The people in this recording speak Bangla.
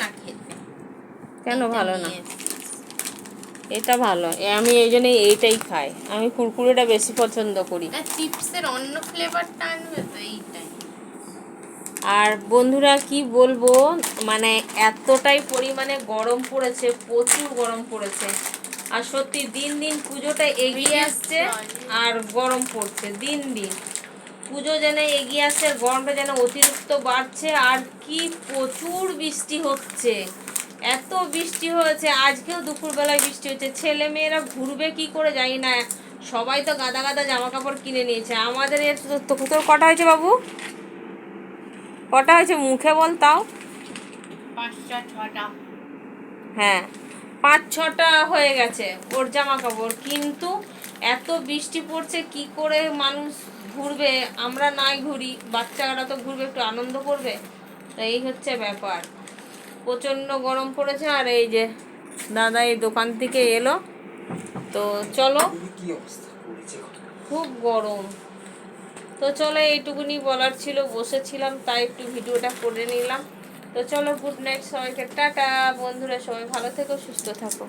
না খেতে। কেন ভালো না? নিয়ে এটা ভালো, আমি এই জন্য এইটাই খাই, আমি কুরকুরেটা বেশি পছন্দ করি। চিপসের অন্য ফ্লেভারটা আনবে তো এইটাই। আর বন্ধুরা কি বলবো, মানে এতটাই পরিমাণে গরম পড়েছে, প্রচুর গরম পড়েছে। আর সত্যি দিন দিন পুজোটা এগিয়ে আসছে আর গরম পড়ছে দিন দিন। পুজো যেন এগিয়ে আসছে, গরমটা যেন অতিরিক্ত বাড়ছে। আর কি প্রচুর বৃষ্টি হচ্ছে, এত বৃষ্টি হয়েছে, আজকেও দুপুরবেলায় বৃষ্টি হচ্ছে। ছেলে মেয়েরা ঘুরবে কি করে জানি না, সবাই তো গাদা গাদা জামা কাপড় কিনে নিয়েছে। আমাদের তোর কটা হয়েছে বাবু, কটা হয়েছে মুখে বল তাও? 5-6টা। হ্যাঁ 5-6টা হয়ে গেছে ওর জামা কাপড়। কিন্তু এত বৃষ্টি পড়ছে, কি করে মানুষ ঘুরবে? আমরা নাই ঘুরি, বাচ্চারা তো ঘুরবে, একটু আনন্দ করবে। তো এই হচ্ছে ব্যাপার, প্রচণ্ড গরম পড়েছে। আর এই যে দাদা এই দোকান থেকে এলো, তো চলো, খুব গরম। তো চলো এইটুকুনি বলার ছিল, বসেছিলাম তাই একটু ভিডিওটা করে নিলাম। তো চলো, গুড নাইট সবাইকে, টাটা বন্ধুরা, সবাই ভালো থেকো, সুস্থ থাকো।